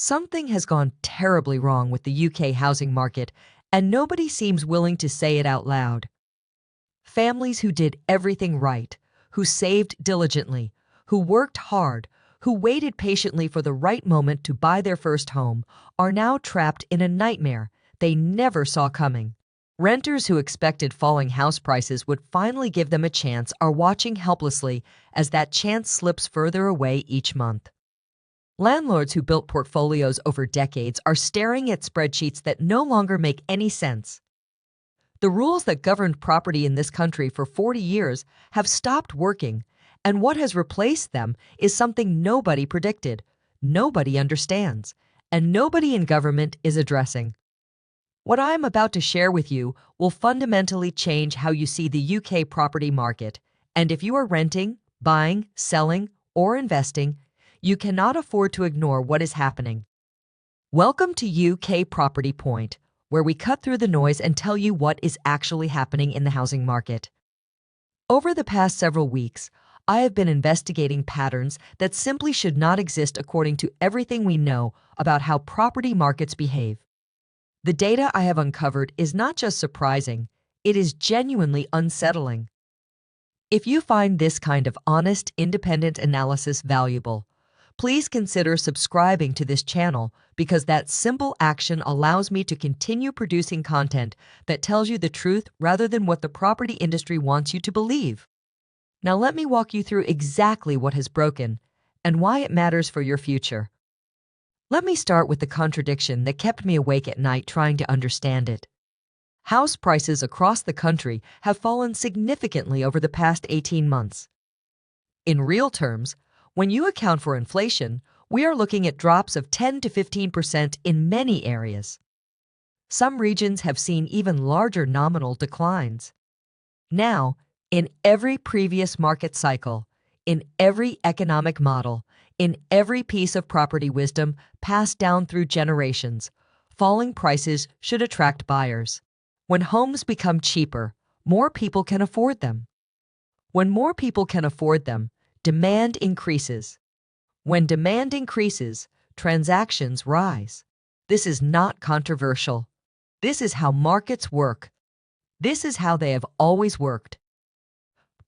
Something has gone terribly wrong with the UK housing market, and nobody seems willing to say it out loud. Families who did everything right, who saved diligently, who worked hard, who waited patiently for the right moment to buy their first home, are now trapped in a nightmare they never saw coming. Renters who expected falling house prices would finally give them a chance are watching helplessly as that chance slips further away each month. Landlords who built portfolios over decades are staring at spreadsheets that no longer make any sense. The rules that governed property in this country for 40 years have stopped working, and what has replaced them is something nobody predicted, nobody understands, and nobody in government is addressing. What I am about to share with you will fundamentally change how you see the UK property market, and if you are renting, buying, selling, or investing, you cannot afford to ignore what is happening. Welcome to UK Property Point, where we cut through the noise and tell you what is actually happening in the housing market. Over the past several weeks, I have been investigating patterns that simply should not exist according to everything we know about how property markets behave. The data I have uncovered is not just surprising, it is genuinely unsettling. If you find this kind of honest, independent analysis valuable, please consider subscribing to this channel because that simple action allows me to continue producing content that tells you the truth rather than what the property industry wants you to believe. Now let me walk you through exactly what has broken and why it matters for your future. Let me start with the contradiction that kept me awake at night trying to understand it. House prices across the country have fallen significantly over the past 18 months. In real terms, when you account for inflation, we are looking at drops of 10 to 15% in many areas. Some regions have seen even larger nominal declines. Now, in every previous market cycle, in every economic model, in every piece of property wisdom passed down through generations, falling prices should attract buyers. When homes become cheaper, more people can afford them. When more people can afford them, demand increases. When demand increases, transactions rise. This is not controversial. This is how markets work. This is how they have always worked.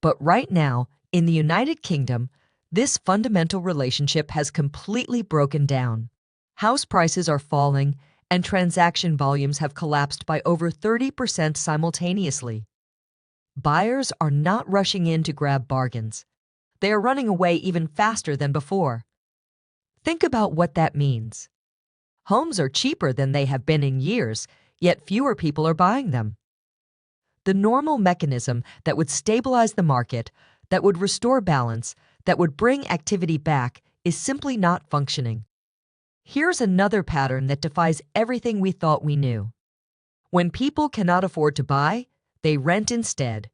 But right now, in the United Kingdom, this fundamental relationship has completely broken down. House prices are falling, and transaction volumes have collapsed by over 30% simultaneously. Buyers are not rushing in to grab bargains. They are running away even faster than before. Think about what that means. Homes are cheaper than they have been in years, yet fewer people are buying them. The normal mechanism that would stabilize the market, that would restore balance, that would bring activity back, is simply not functioning. Here's another pattern that defies everything we thought we knew. When people cannot afford to buy, they rent instead.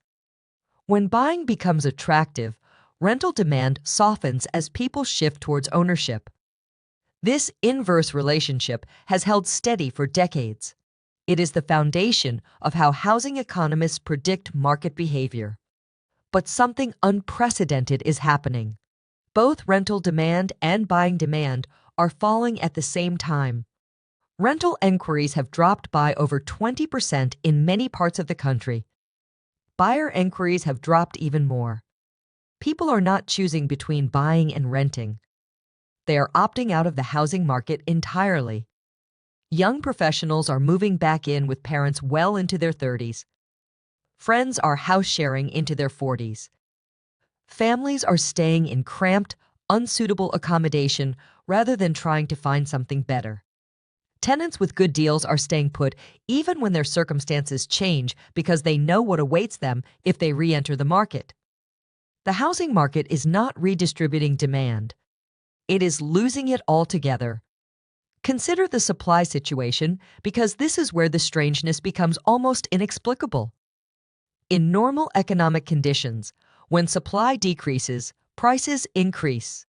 When buying becomes attractive, rental demand softens as people shift towards ownership. This inverse relationship has held steady for decades. It is the foundation of how housing economists predict market behavior. But something unprecedented is happening. Both rental demand and buying demand are falling at the same time. Rental enquiries have dropped by over 20% in many parts of the country. Buyer enquiries have dropped even more. People are not choosing between buying and renting. They are opting out of the housing market entirely. Young professionals are moving back in with parents well into their 30s. Friends are house sharing into their 40s. Families are staying in cramped, unsuitable accommodation rather than trying to find something better. Tenants with good deals are staying put even when their circumstances change because they know what awaits them if they re-enter the market. The housing market is not redistributing demand. It is losing it altogether. Consider the supply situation because this is where the strangeness becomes almost inexplicable. In normal economic conditions, when supply decreases, prices increase.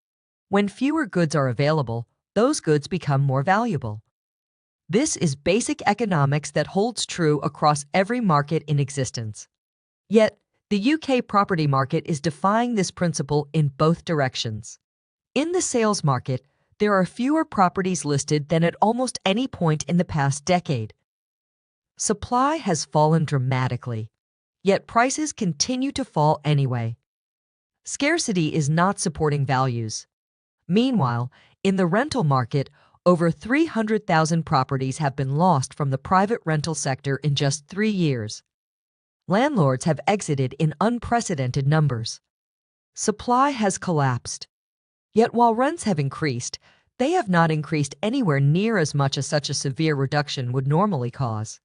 When fewer goods are available, those goods become more valuable. This is basic economics that holds true across every market in existence. Yet, the UK property market is defying this principle in both directions. In the sales market, There are fewer properties listed than at almost any point in the past decade. Supply has fallen dramatically, yet prices continue to fall anyway. Scarcity is not supporting values. Meanwhile, in the rental market, over 300,000 properties have been lost from the private rental sector in just 3 years. Landlords have exited in unprecedented numbers. Supply has collapsed. Yet while rents have increased, they have not increased anywhere near as much as such a severe reduction would normally cause.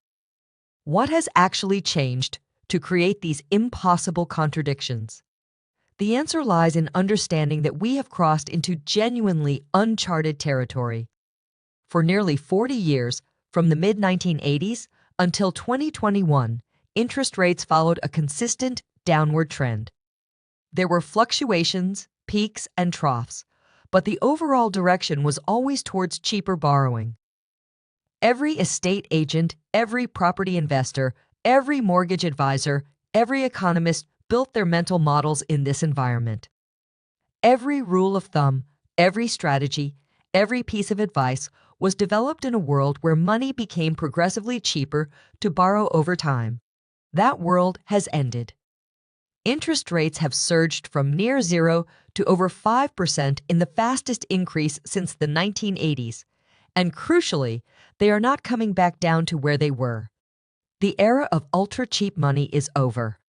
What has actually changed to create these impossible contradictions? The answer lies in understanding that we have crossed into genuinely uncharted territory. For nearly 40 years, from the mid-1980s until 2021, interest rates followed a consistent downward trend. There were fluctuations, peaks, and troughs, but the overall direction was always towards cheaper borrowing. Every estate agent, every property investor, every mortgage advisor, every economist built their mental models in this environment. Every rule of thumb, every strategy, every piece of advice was developed in a world where money became progressively cheaper to borrow over time. That world has ended. Interest rates have surged from near zero to over 5% in the fastest increase since the 1980s, and crucially, they are not coming back down to where they were. The era of ultra-cheap money is over.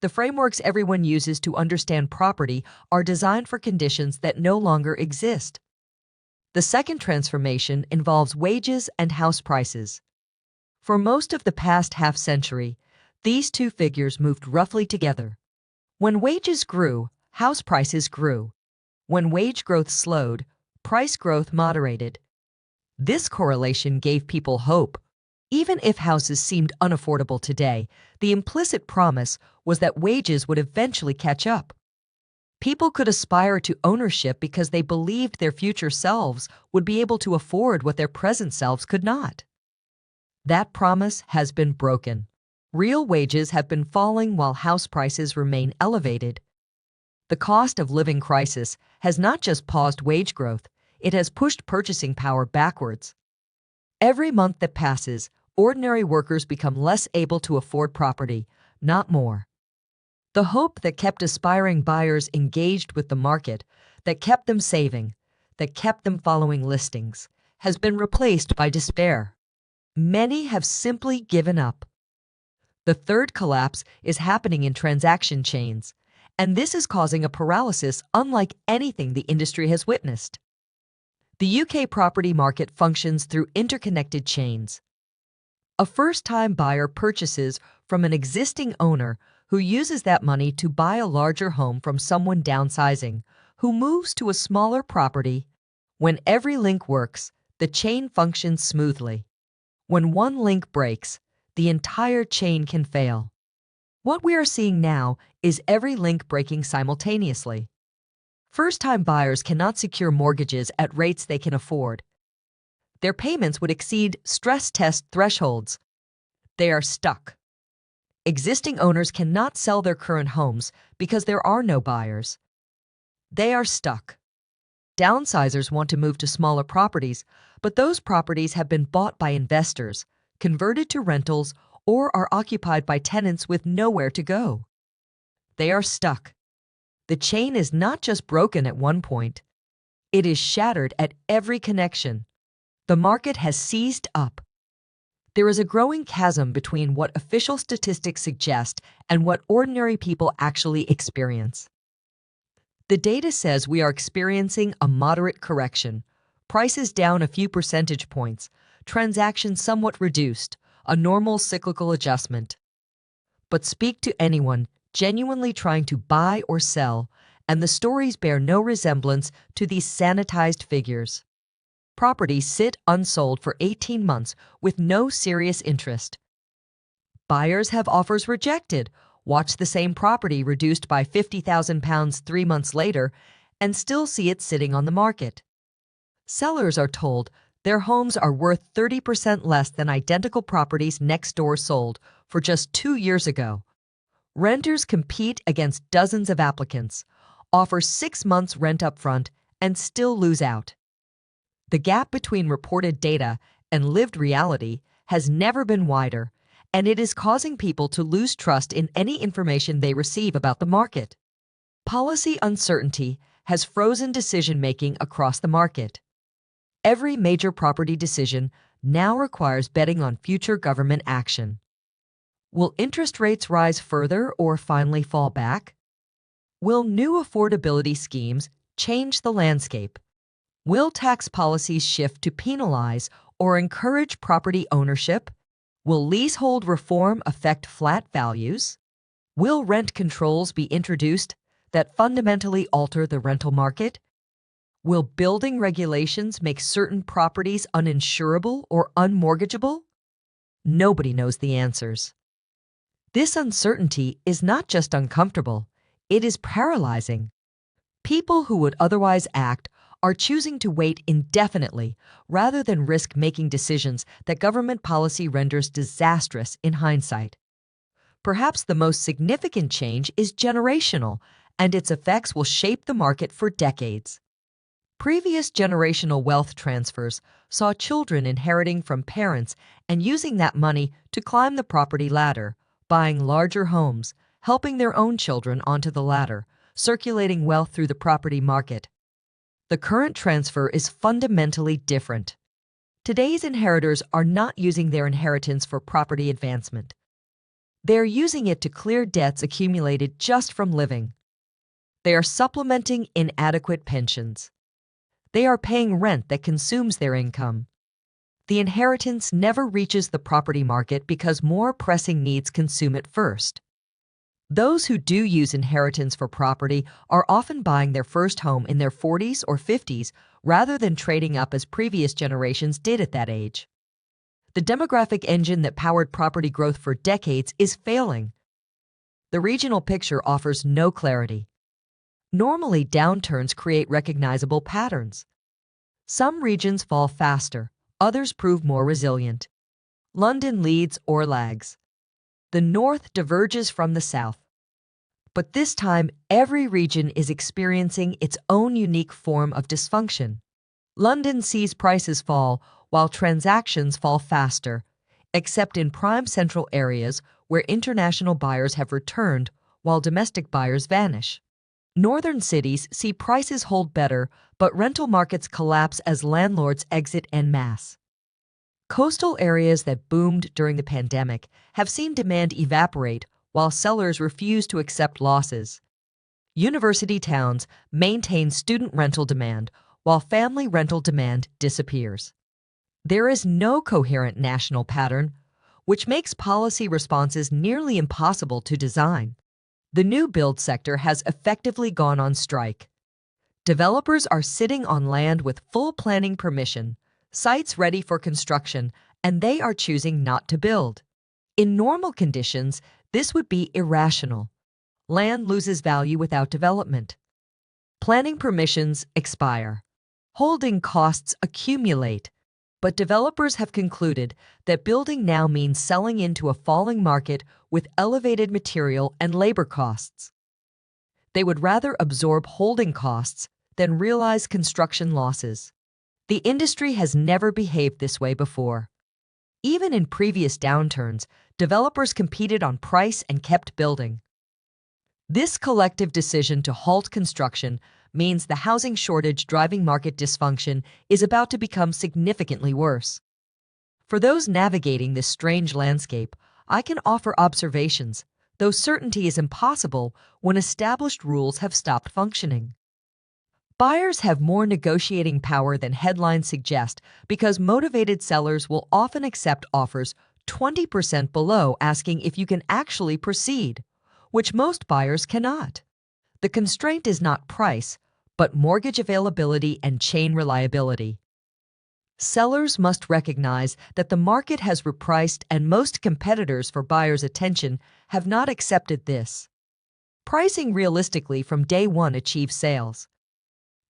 The frameworks everyone uses to understand property are designed for conditions that no longer exist. The second transformation involves wages and house prices. For most of the past half-century, these two figures moved roughly together. When wages grew, house prices grew. When wage growth slowed, price growth moderated. This correlation gave people hope. Even if houses seemed unaffordable today, the implicit promise was that wages would eventually catch up. People could aspire to ownership because they believed their future selves would be able to afford what their present selves could not. That promise has been broken. Real wages have been falling while house prices remain elevated. The cost of living crisis has not just paused wage growth, it has pushed purchasing power backwards. Every month that passes, ordinary workers become less able to afford property, not more. The hope that kept aspiring buyers engaged with the market, that kept them saving, that kept them following listings, has been replaced by despair. Many have simply given up. The third collapse is happening in transaction chains, and this is causing a paralysis unlike anything the industry has witnessed. The UK property market functions through interconnected chains. A first-time buyer purchases from an existing owner who uses that money to buy a larger home from someone downsizing, who moves to a smaller property. When every link works, the chain functions smoothly. When one link breaks, the entire chain can fail. What we are seeing now is every link breaking simultaneously. First-time buyers cannot secure mortgages at rates they can afford. Their payments would exceed stress test thresholds. They are stuck. Existing owners cannot sell their current homes because there are no buyers. They are stuck. Downsizers want to move to smaller properties, but those properties have been bought by investors, converted to rentals, or are occupied by tenants with nowhere to go. They are stuck. The chain is not just broken at one point. It is shattered at every connection. The market has seized up. There is a growing chasm between what official statistics suggest and what ordinary people actually experience. The data says we are experiencing a moderate correction, prices down a few percentage points, transactions somewhat reduced, a normal cyclical adjustment. But speak to anyone genuinely trying to buy or sell, and the stories bear no resemblance to these sanitized figures. Properties sit unsold for 18 months with no serious interest. Buyers have offers rejected, watch the same property reduced by £50,000 3 months later, and still see it sitting on the market. Sellers are told their homes are worth 30% less than identical properties next door sold for just 2 years ago. Renters compete against dozens of applicants, offer 6 months rent up front, and still lose out. The gap between reported data and lived reality has never been wider, and it is causing people to lose trust in any information they receive about the market. Policy uncertainty has frozen decision-making across the market. Every major property decision now requires betting on future government action. Will interest rates rise further or finally fall back? Will new affordability schemes change the landscape? Will tax policies shift to penalize or encourage property ownership? Will leasehold reform affect flat values? Will rent controls be introduced that fundamentally alter the rental market? Will building regulations make certain properties uninsurable or unmortgageable? Nobody knows the answers. This uncertainty is not just uncomfortable, it is paralyzing. People who would otherwise act are choosing to wait indefinitely rather than risk making decisions that government policy renders disastrous in hindsight. Perhaps the most significant change is generational, and its effects will shape the market for decades. Previous generational wealth transfers saw children inheriting from parents and using that money to climb the property ladder, buying larger homes, helping their own children onto the ladder, circulating wealth through the property market. The current transfer is fundamentally different. Today's inheritors are not using their inheritance for property advancement. They are using it to clear debts accumulated just from living. They are supplementing inadequate pensions. They are paying rent that consumes their income. The inheritance never reaches the property market because more pressing needs consume it first. Those who do use inheritance for property are often buying their first home in their 40s or 50s rather than trading up as previous generations did at that age. The demographic engine that powered property growth for decades is failing. The regional picture offers no clarity. Normally, downturns create recognizable patterns. Some regions fall faster, others prove more resilient. London leads or lags. The North diverges from the South. But this time, every region is experiencing its own unique form of dysfunction. London sees prices fall while transactions fall faster, except in prime central areas where international buyers have returned while domestic buyers vanish. Northern cities see prices hold better, but rental markets collapse as landlords exit en masse. Coastal areas that boomed during the pandemic have seen demand evaporate while sellers refuse to accept losses. University towns maintain student rental demand while family rental demand disappears. There is no coherent national pattern, which makes policy responses nearly impossible to design. The new build sector has effectively gone on strike. Developers are sitting on land with full planning permission, sites ready for construction, and they are choosing not to build. In normal conditions, this would be irrational. Land loses value without development. Planning permissions expire. Holding costs accumulate. But developers have concluded that building now means selling into a falling market with elevated material and labor costs. They would rather absorb holding costs than realize construction losses. The industry has never behaved this way before. Even in previous downturns, developers competed on price and kept building. This collective decision to halt construction means the housing shortage driving market dysfunction is about to become significantly worse. For those navigating this strange landscape, I can offer observations, though certainty is impossible when established rules have stopped functioning. Buyers have more negotiating power than headlines suggest because motivated sellers will often accept offers 20% below asking if you can actually proceed, which most buyers cannot. The constraint is not price, but mortgage availability and chain reliability. Sellers must recognize that the market has repriced and most competitors for buyers' attention have not accepted this. Pricing realistically from day one achieves sales.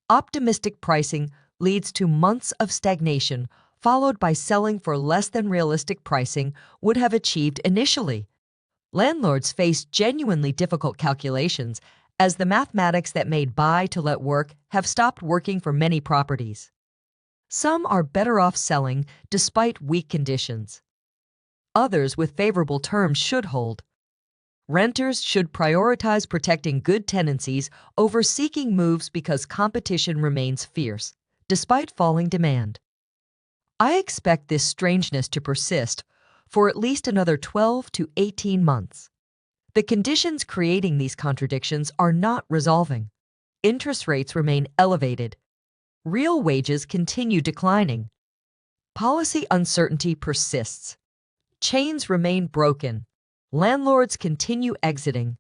Optimistic pricing leads to months of stagnation, followed by selling for less than realistic pricing would have achieved initially. Landlords face genuinely difficult calculations as the mathematics that made buy to let work have stopped working for many properties. Some are better off selling despite weak conditions. Others with favorable terms should hold. Renters should prioritize protecting good tenancies over seeking moves because competition remains fierce, despite falling demand. I expect this strangeness to persist for at least another 12 to 18 months. The conditions creating these contradictions are not resolving. Interest rates remain elevated. Real wages continue declining. Policy uncertainty persists. Chains remain broken. Landlords continue exiting.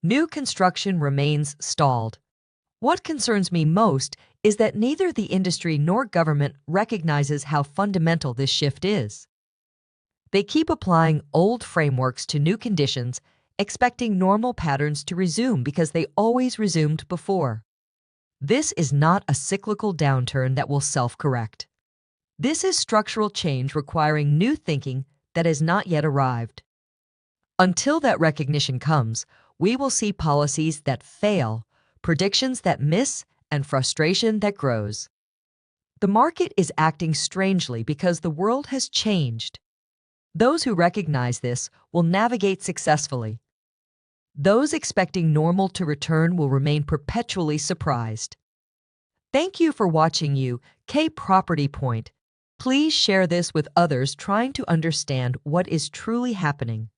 New construction remains stalled. What concerns me most is that neither the industry nor government recognizes how fundamental this shift is. They keep applying old frameworks to new conditions, expecting normal patterns to resume because they always resumed before. This is not a cyclical downturn that will self-correct. This is structural change requiring new thinking that has not yet arrived. Until that recognition comes, we will see policies that fail, predictions that miss, and frustration that grows. The market is acting strangely because the world has changed. Those who recognize this will navigate successfully. Those expecting normal to return will remain perpetually surprised. Thank you for watching UK Property Point. Please share this with others trying to understand what is truly happening.